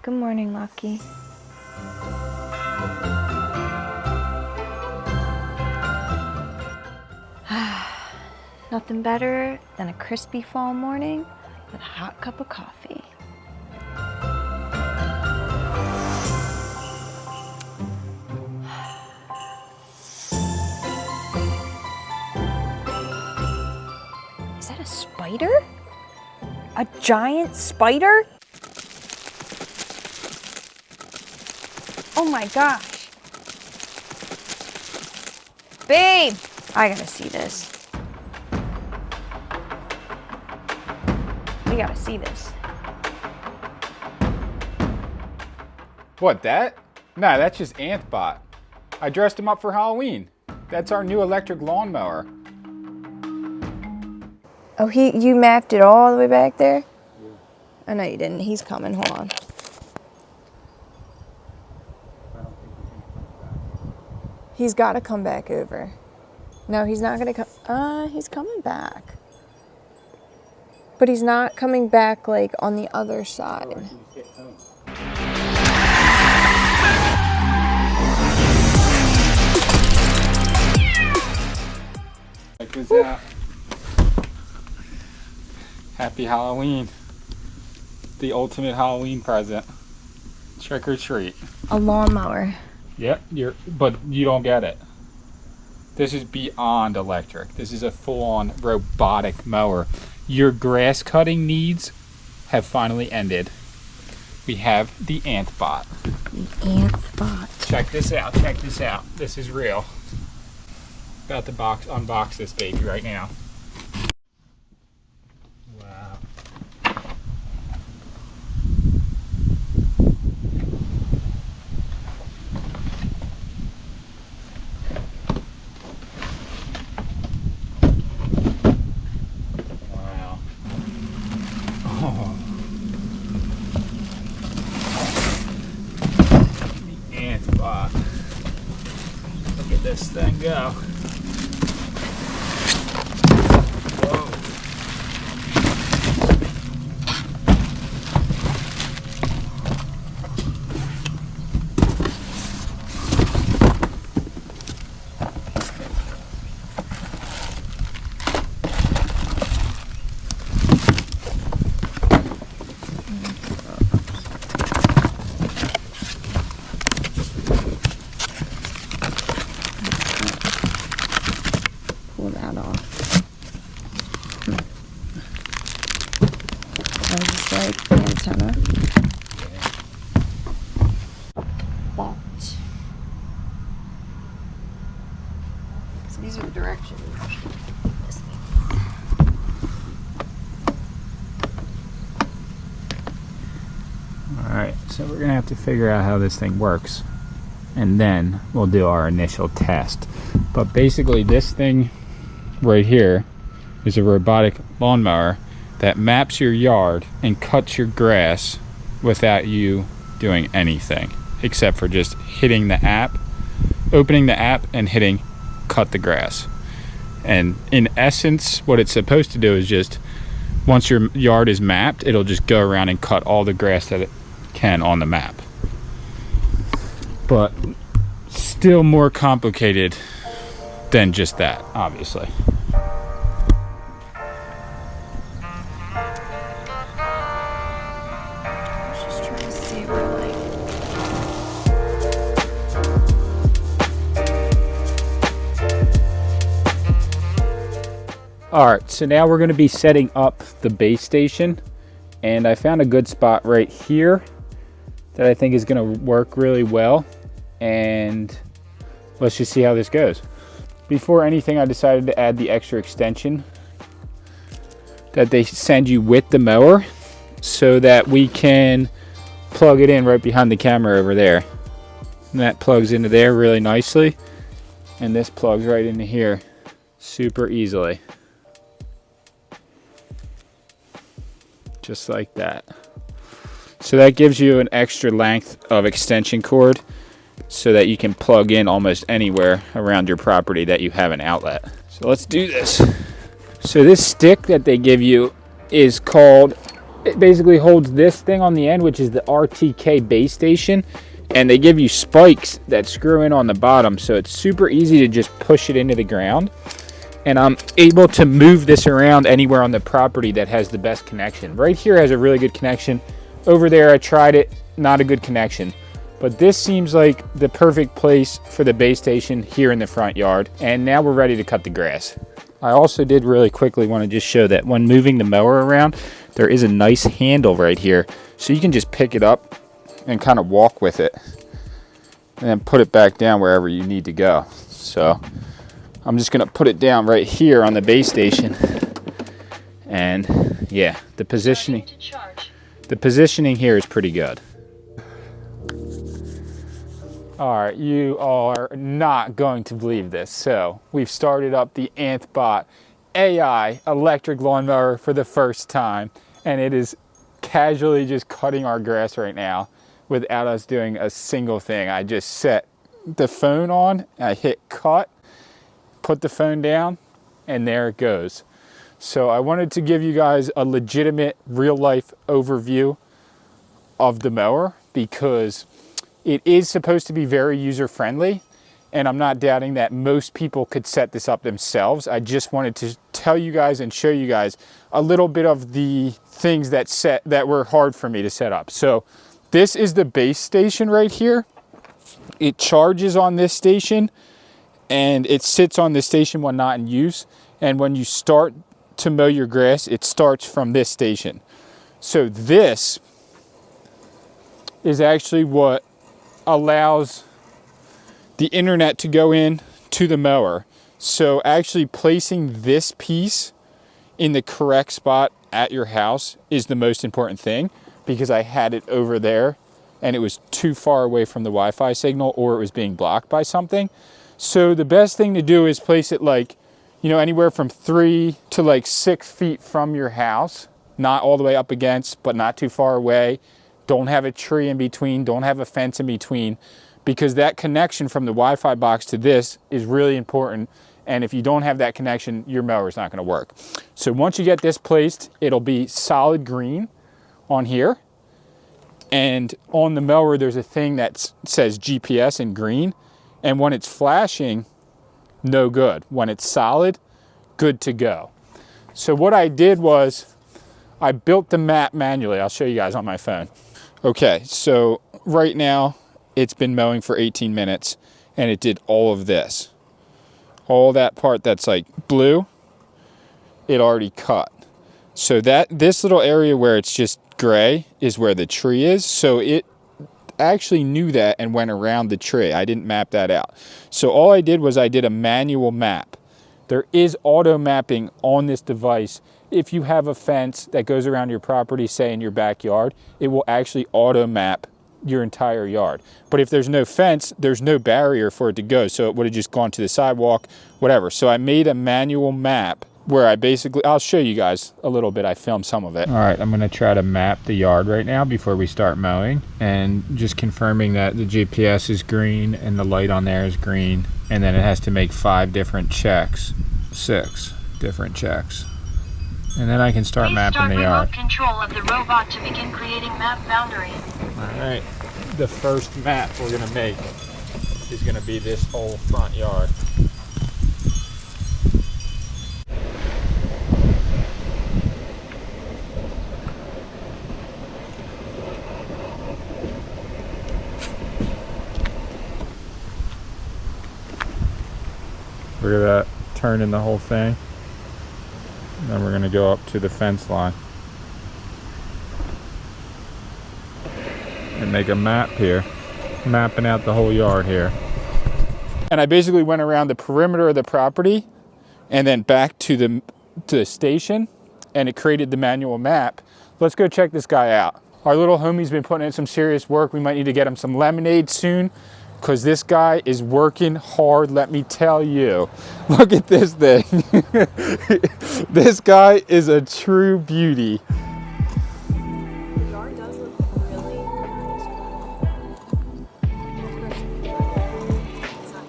Good morning, Lucky. Nothing better than a crispy fall morning with a hot cup of coffee. Is that a spider? A giant spider? Oh my gosh. Babe, I gotta see this. We gotta see this. What, that? Nah, that's just ANTHBOT. I dressed him up for Halloween. That's our new electric lawnmower. Oh, you mapped it all the way back there? Yeah. Oh, no, you didn't. He's coming. Hold on. He's got to come back over. No, he's not going to come. He's coming back. But he's not coming back, like, on the other side. Check this out. Happy Halloween. The ultimate Halloween present. Trick or treat. A lawnmower. Yep, but you don't get it. This is beyond electric. This is a full-on robotic mower. Your grass cutting needs have finally ended. We have the ANTHBOT. The ANTHBOT. Check this out, check this out. This is real. About to unbox this baby right now. Wow. Wow. Oh. The ANTHBOT. Look at this thing go. Pull that off. That was just like the antenna. Bot. So these are the directions. Alright, so we're going to have to figure out how this thing works. And then we'll do our initial test. But basically this thing right here is a robotic lawnmower that maps your yard and cuts your grass without you doing anything except for just hitting the app, opening the app and hitting cut the grass. And in essence what it's supposed to do is just once your yard is mapped, it'll just go around and cut all the grass that it can on the map. But still more complicated than just that, obviously. Just trying to see really. Alright, so now we're going to be setting up the base station, and I found a good spot right here that I think is going to work really well, and let's just see how this goes. Before anything, I decided to add the extra extension that they send you with the mower so that we can plug it in right behind the camera over there. And that plugs into there really nicely, and this plugs right into here super easily. Just like that. So that gives you an extra length of extension cord so that you can plug in almost anywhere around your property that you have an outlet. So let's do this. So this stick that they give you is called it basically holds this thing on the end, which is the RTK base station, and they give you spikes that screw in on the bottom, so it's super easy to just push it into the ground. And I'm able to move this around anywhere on the property that has the best connection. Right here has a really good connection. Over there I tried it, not a good connection. But this seems like the perfect place for the base station here in the front yard. And now we're ready to cut the grass. I also did really quickly want to just show that when moving the mower around, there is a nice handle right here. So you can just pick it up and kind of walk with it. And then put it back down wherever you need to go. So I'm just gonna put it down right here on the base station. And yeah, the positioning here is pretty good. All right, you are not going to believe this. So we've started up the ANTHBOT AI electric lawnmower for the first time, and it is casually just cutting our grass right now without us doing a single thing. I just set the phone on, I hit cut, put the phone down, and there it goes. So I wanted to give you guys a legitimate real life overview of the mower because it is supposed to be very user friendly, and I'm not doubting that most people could set this up themselves. I just wanted to tell you guys and show you guys a little bit of the things that were hard for me to set up. So this is the base station right here. It charges on this station, and it sits on this station when not in use. And when you start to mow your grass, it starts from this station. So this is actually what allows the internet to go in to the mower. So actually placing this piece in the correct spot at your house is the most important thing, because I had it over there and it was too far away from the Wi-Fi signal, or it was being blocked by something. So the best thing to do is place it like, you know, anywhere from 3 to like 6 feet from your house, not all the way up against, but not too far away. Don't have a tree in between, don't have a fence in between, because that connection from the Wi-Fi box to this is really important. And if you don't have that connection, your mower is not going to work. So once you get this placed, it'll be solid green on here. And on the mower, there's a thing that says GPS in green. And when it's flashing, no good. When it's solid, good to go. So what I did was I built the map manually. I'll show you guys on my phone. Okay, so right now it's been mowing for 18 minutes and it did all of this. All that part that's like blue, it already cut. So this little area where it's just gray is where the tree is. So it actually knew that and went around the tree. I didn't map that out. So all I did was I did a manual map. There is auto mapping on this device. If you have a fence that goes around your property, say in your backyard, it will actually auto map your entire yard. But if there's no fence, there's no barrier for it to go. So it would have just gone to the sidewalk, whatever. So I made a manual map where I basically, I'll show you guys a little bit. I filmed some of it. All right, I'm gonna try to map the yard right now before we start mowing, and just confirming that the GPS is green and the light on there is green. And then it has to make 5 different checks, 6 different checks. And then I can start mapping the yard. Control of the robot to begin creating map boundary. All right, the first map we're gonna make is gonna be this whole front yard. We're gonna turn in the whole thing. And then we're gonna go up to the fence line and make a map here, mapping out the whole yard here. And I basically went around the perimeter of the property and then back to the station, and it created the manual map. Let's go check this guy out. Our little homie's been putting in some serious work. We might need to get him some lemonade soon, because this guy is working hard, let me tell you. Look at this thing. This guy is a true beauty. The yard does look really nice. It's not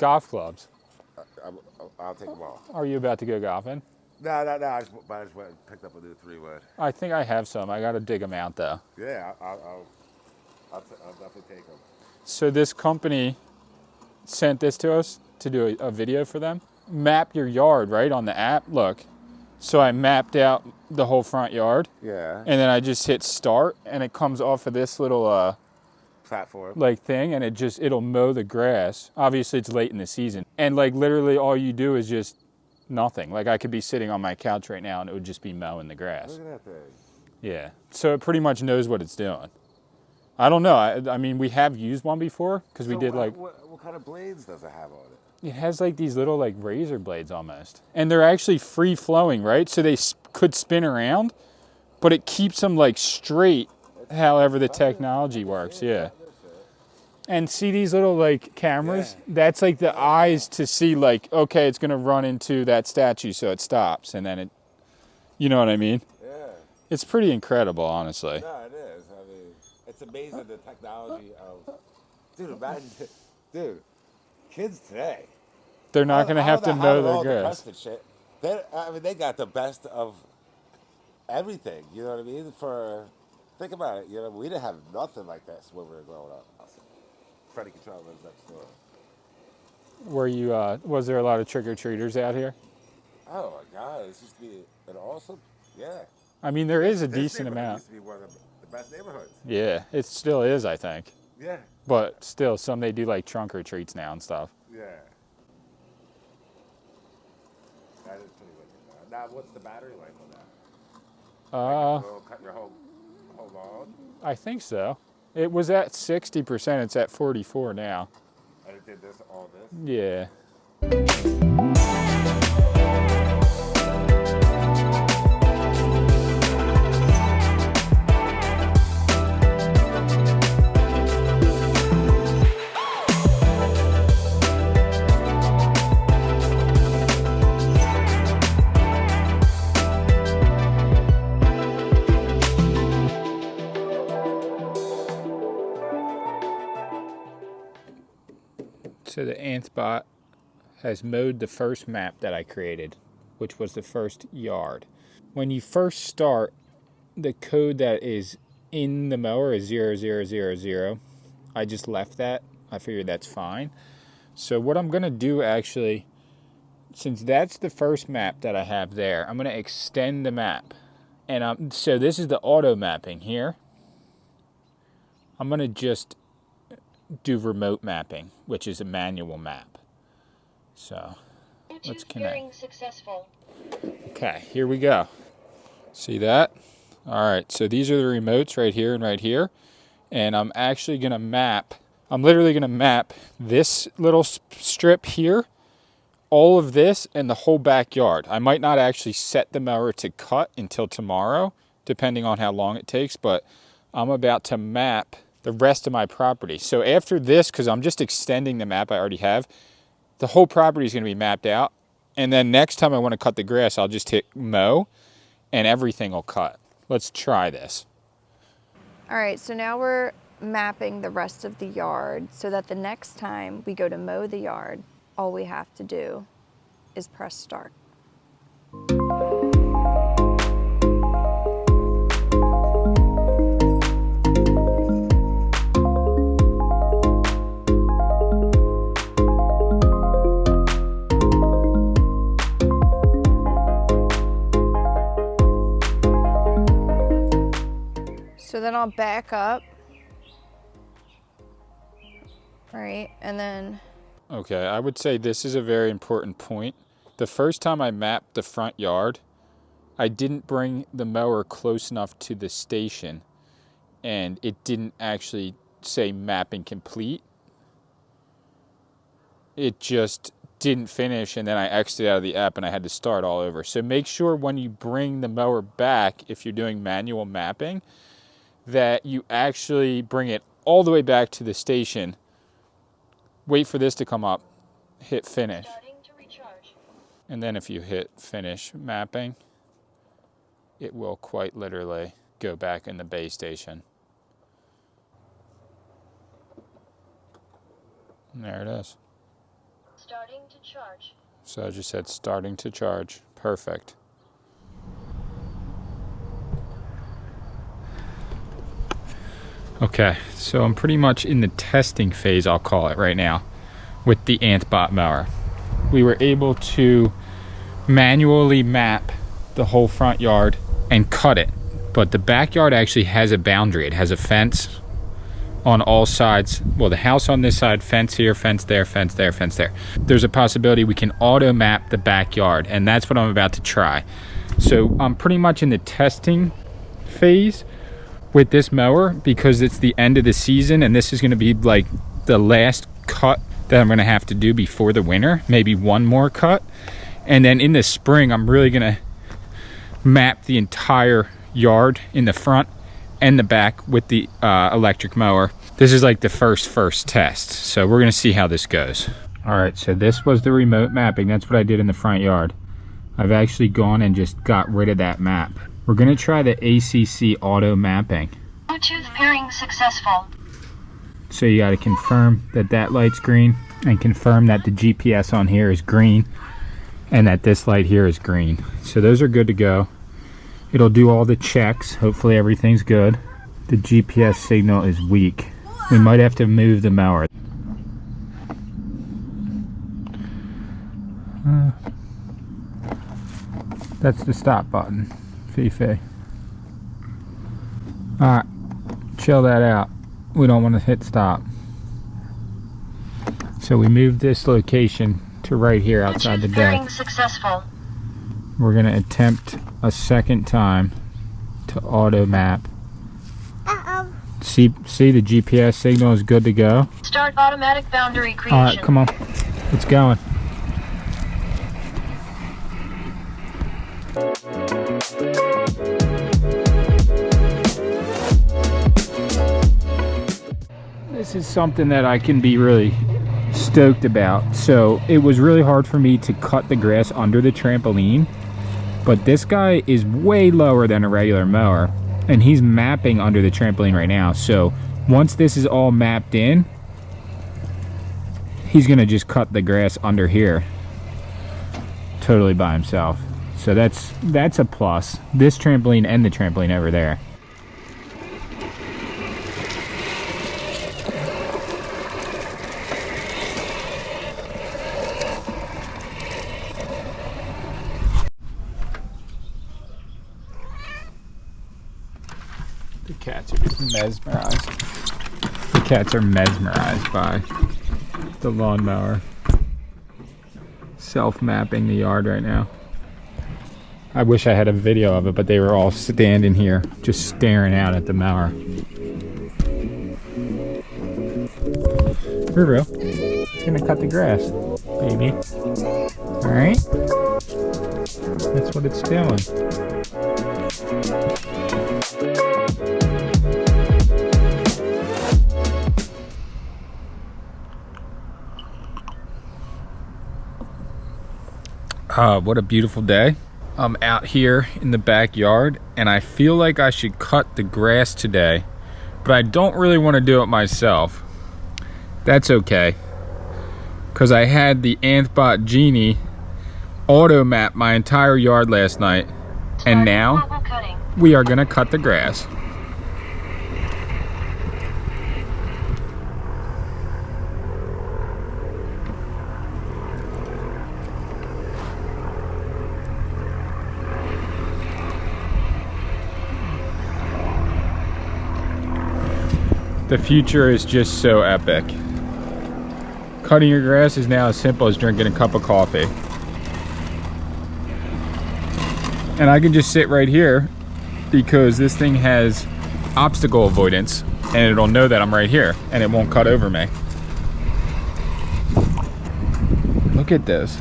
golf clubs. I'll take them all. Are you about to go golfing? No. I just went and picked up a new 3-wood. I think I have some. I got to dig them out though. Yeah, I'll definitely take them. So this company sent this to us to do a video for them. Map your yard, right, on the app. Look. So I mapped out the whole front yard. Yeah. And then I just hit start and it comes off of this little platform like thing and it'll mow the grass. Obviously it's late in the season. And like literally all you do is just nothing. Like I could be sitting on my couch right now and it would just be mowing the grass. Look at that thing. Yeah. So it pretty much knows what it's doing. I don't know. I mean, we have used one before because we did like... What kind of blades does it have on it? It has like these little like razor blades almost. And they're actually free flowing, right? So they could spin around, but it keeps them like straight however the technology works, yeah. And see these little like cameras? Yeah. That's like the eyes to see like, okay, it's gonna run into that statue so it stops and then it, you know what I mean? Yeah. It's pretty incredible, honestly. No, it is. I mean, it's amazing the technology of, dude, imagine, dude. Kids today, they're not going to have to mow their grass. Shit. They got the best of everything. You know what I mean? Think about it. You know, we didn't have nothing like this when we were growing up. Freddie Control lives next door. Were you? Was there a lot of trick or treaters out here? Oh my God! This used to be an awesome. Yeah. I mean, there is a decent amount. Used to be one of the best neighborhoods. Yeah, it still is, I think. Yeah. But still, some they do like trunk or treats now and stuff. Yeah. That is pretty wicked. Now, what's the battery life on that? Will it cut your whole lawn? I think so. It was at 60%. It's at 44 now. And it did all this? Yeah. So the ANTHBOT has mowed the first map that I created, which was the first yard. When you first start, the code that is in the mower is 0000. I just left that. I figured that's fine. So what I'm going to do actually, since that's the first map that I have there, I'm going to extend the map. And so this is the auto mapping here. I'm going to just do remote mapping, which is a manual map. So let's connect. Successful. Okay, here we go. See that? All right, so these are the remotes right here and right here. And I'm actually going to map, I'm literally going to map this little strip here, all of this, and the whole backyard. I might not actually set the mower to cut until tomorrow, depending on how long it takes, but I'm about to map the rest of my property. So after this, because I'm just extending the map I already have, the whole property is going to be mapped out. And then next time I want to cut the grass, I'll just hit mow and everything will cut. Let's try this. All right, so now we're mapping the rest of the yard so that the next time we go to mow the yard, all we have to do is press start. So then I'll back up, right, and then... Okay, I would say this is a very important point. The first time I mapped the front yard, I didn't bring the mower close enough to the station, and it didn't actually say mapping complete. It just didn't finish, and then I exited out of the app and I had to start all over. So make sure when you bring the mower back, if you're doing manual mapping, that you actually bring it all the way back to the station. Wait for this to come up, hit finish. And then if you hit finish mapping, it will quite literally go back in the base station. And there it is. Starting to charge. So I just said starting to charge. Perfect. Okay, so I'm pretty much in the testing phase, I'll call it right now, with the ANTHBOT mower. We were able to manually map the whole front yard and cut it, but the backyard actually has a boundary. It has a fence on all sides. Well, the house on this side, fence here, fence there, fence there, fence there. There's a possibility we can auto map the backyard, and that's what I'm about to try. So I'm pretty much in the testing phase with this mower because it's the end of the season, and this is going to be like the last cut that I'm going to have to do before the winter, maybe one more cut. And then in the spring, I'm really going to map the entire yard in the front and the back with the electric mower. This is like the first test, so we're going to see how this goes. All right, so this was the remote mapping. That's what I did in the front yard. I've actually gone and just got rid of that map. We're going to try the ACC auto mapping. Bluetooth pairing successful. So you got to confirm that that light's green and confirm that the GPS on here is green and that this light here is green. So those are good to go. It'll do all the checks. Hopefully everything's good. The GPS signal is weak. We might have to move the mower. That's the stop button. Fifi. Alright, chill that out. We don't want to hit stop. So we moved this location to right here outside the deck. Successful. We're going to attempt a second time to auto map. See the GPS signal is good to go. Start automatic boundary creation. Alright, come on. It's going. This is something that I can be really stoked about. So it was really hard for me to cut the grass under the trampoline, but this guy is way lower than a regular mower and he's mapping under the trampoline right now. So once this is all mapped in, he's gonna just cut the grass under here totally by himself. So that's a plus. This trampoline and the trampoline over there. The cats are just mesmerized. The cats are mesmerized by the lawnmower. Self-mapping the yard right now. I wish I had a video of it, but they were all standing here just staring out at the mower. For real. It's gonna cut the grass, baby. Alright? That's what it's doing. What a beautiful day. I'm out here in the backyard and I feel like I should cut the grass today, but I don't really want to do it myself. That's okay, because I had the ANTHBOT Genie auto map my entire yard last night, and now we are gonna cut the grass. The future is just so epic. Cutting your grass is now as simple as drinking a cup of coffee. And I can just sit right here because this thing has obstacle avoidance and it'll know that I'm right here and it won't cut over me. Look at this.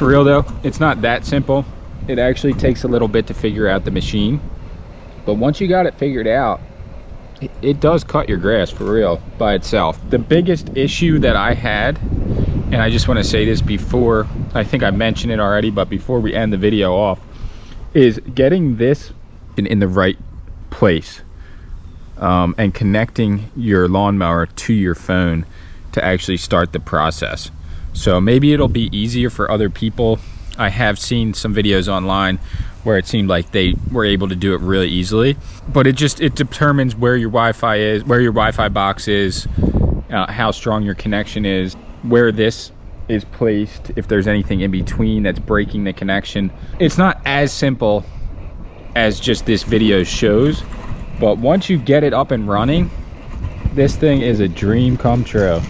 For real though, it's not that simple. It actually takes a little bit to figure out the machine. But once you got it figured out, it does cut your grass for real by itself. The biggest issue that I had, and I just want to say this before, I think I mentioned it already, but before we end the video off, is getting this in the right place and connecting your lawnmower to your phone to actually start the process. So maybe it'll be easier for other people. I have seen some videos online where it seemed like they were able to do it really easily, but it determines where your Wi-Fi is, where your Wi-Fi box is, how strong your connection is, where this is placed, if there's anything in between that's breaking the connection. It's not as simple as just this video shows, but once you get it up and running, this thing is a dream come true.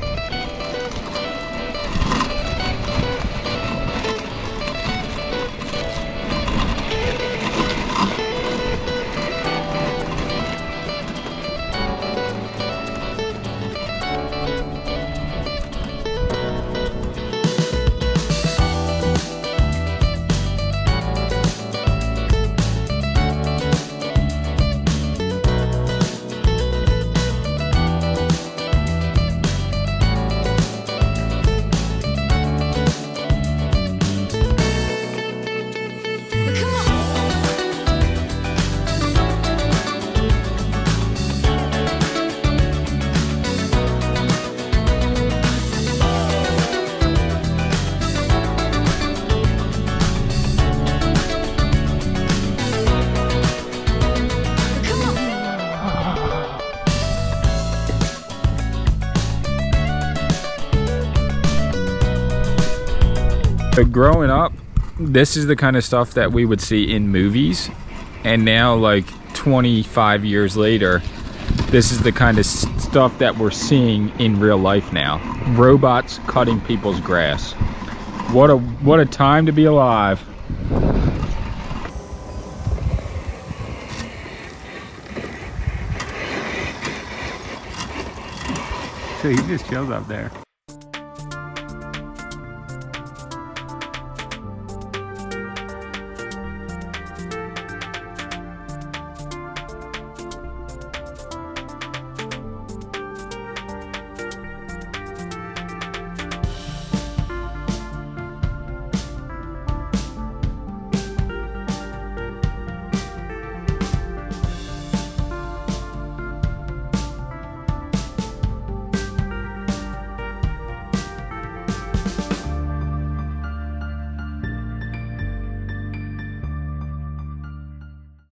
But growing up, this is the kind of stuff that we would see in movies, and now, like 25 years later, this is the kind of stuff that we're seeing in real life now. Robots cutting people's grass. What a time to be alive. So he just chills up there.